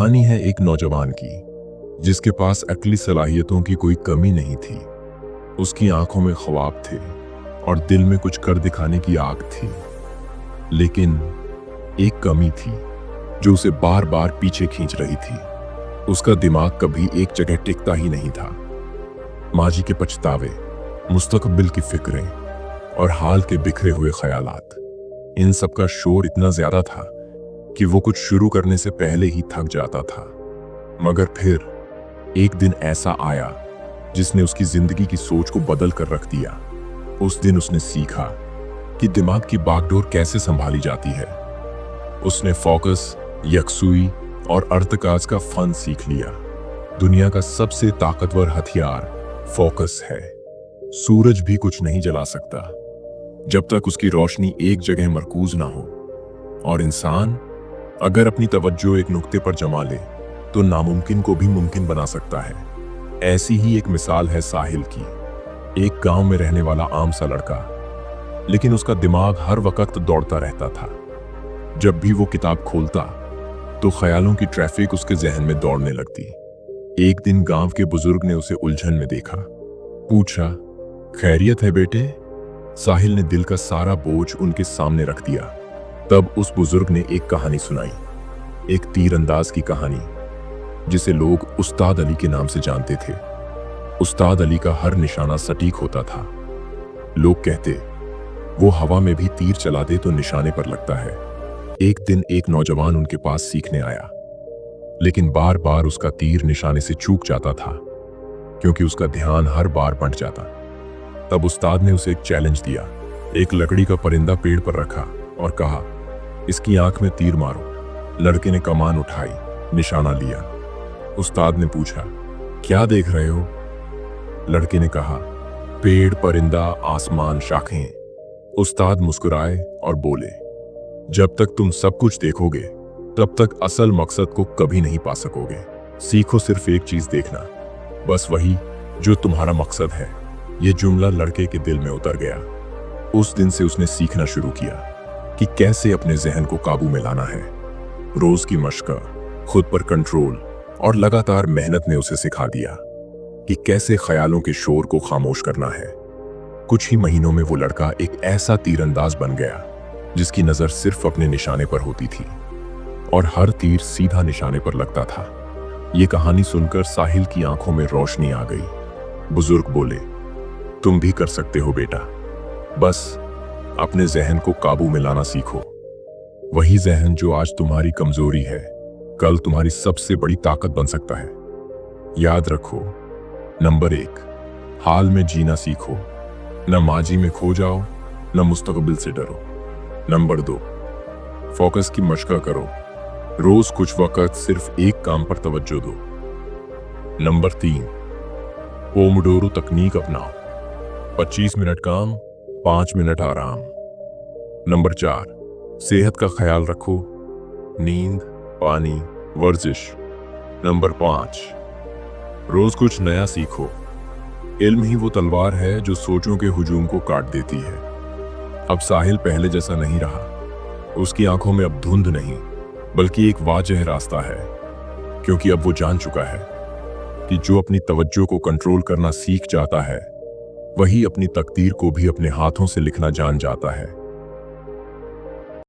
कहानी है एक नौजवान की जिसके पास अक्ली सलाहियतों की कोई कमी नहीं थी। उसकी आंखों में ख्वाब थे और दिल में कुछ कर दिखाने की आग थी, लेकिन एक कमी थी जो उसे बार बार पीछे खींच रही थी। उसका दिमाग कभी एक जगह टिकता ही नहीं था। माजी के पछतावे, मुस्तकबिल की फिक्रें और हाल के बिखरे हुए ख्यालात, इन सब का शोर इतना ज्यादा था कि वो कुछ शुरू करने से पहले ही थक जाता था। मगर फिर एक दिन ऐसा आया जिसने उसकी जिंदगी की सोच को बदल कर रख दिया। उस दिन उसने सीखा कि दिमाग की बागडोर कैसे संभाली जाती है। उसने फोकस, यकसुई और अर्तकाज का फन सीख लिया। दुनिया का सबसे ताकतवर हथियार फोकस है। सूरज भी कुछ नहीं जला सकता जब तक उसकी रोशनी एक जगह मरकूज ना हो, और इंसान अगर अपनी तवज्जो एक नुक्ते पर जमा ले तो नामुमकिन को भी मुमकिन बना सकता है। ऐसी ही एक मिसाल है साहिल की। एक गांव में रहने वाला आम सा लड़का, लेकिन उसका दिमाग हर वक्त दौड़ता रहता था। जब भी वो किताब खोलता तो ख्यालों की ट्रैफिक उसके जहन में दौड़ने लगती। एक दिन गांव के बुजुर्ग ने उसे उलझन में देखा। पूछा, खैरियत है बेटे? साहिल ने दिल का सारा बोझ उनके सामने रख दिया। तब उस बुजुर्ग ने एक कहानी सुनाई, एक तीरंदाज की कहानी जिसे लोग उस्ताद अली के नाम से जानते थे। उस्ताद अली का हर निशाना सटीक होता था। लोग कहते, वो हवा में भी तीर चला दे तो निशाने पर लगता है। एक दिन एक नौजवान उनके पास सीखने आया, लेकिन बार बार उसका तीर निशाने से चूक जाता था क्योंकि उसका ध्यान हर बार बंट जाता। तब उस्ताद ने उसे एक चैलेंज दिया। एक लकड़ी का परिंदा पेड़ पर रखा और कहा, इसकी आंख में तीर मारो। लड़के ने कमान उठाई, निशाना लिया। उस्ताद ने पूछा, क्या देख रहे हो? लड़के ने कहा, पेड़, परिंदा, आसमान, शाखें। उस्ताद मुस्कुराए और बोले, जब तक तुम सब कुछ देखोगे तब तक असल मकसद को कभी नहीं पा सकोगे। सीखो सिर्फ एक चीज देखना, बस वही जो तुम्हारा मकसद है। यह जुमला लड़के के दिल में उतर गया। उस दिन से उसने सीखना शुरू किया कि कैसे अपने जहन को काबू में लाना है। रोज की मशक, खुद पर कंट्रोल और लगातार मेहनत ने उसे सिखा दिया कि कैसे ख्यालों के शोर को खामोश करना है। कुछ ही महीनों में वो लड़का एक ऐसा तीरंदाज बन गया जिसकी नजर सिर्फ अपने निशाने पर होती थी और हर तीर सीधा निशाने पर लगता था। ये कहानी सुनकर साहिल की आंखों में रोशनी आ गई। बुजुर्ग बोले, तुम भी कर सकते हो बेटा, बस अपने जहन को काबू में लाना सीखो। वही जहन जो आज तुम्हारी कमजोरी है, कल तुम्हारी सबसे बड़ी ताकत बन सकता है। याद रखो, नंबर 1, हाल में जीना सीखो। न माजी में खो जाओ, न मुस्तकबिल से डरो। नंबर 2, फोकस की मशक करो। रोज कुछ वक्त सिर्फ एक काम पर तवज्जो दो। नंबर 3, पोमोडोरो तकनीक अपनाओ। 25 मिनट काम, 5 मिनट आराम। नंबर 4, सेहत का ख्याल रखो। नींद, पानी, वर्जिश। नंबर 5, रोज कुछ नया सीखो। इल्म ही वो तलवार है जो सोचों के हुजूम को काट देती है। अब साहिल पहले जैसा नहीं रहा। उसकी आंखों में अब धुंध नहीं, बल्कि एक वाजह रास्ता है, क्योंकि अब वो जान चुका है कि जो अपनी तवज्जो को कंट्रोल करना सीख जाता है, वही अपनी तकदीर को भी अपने हाथों से लिखना जान जाता है।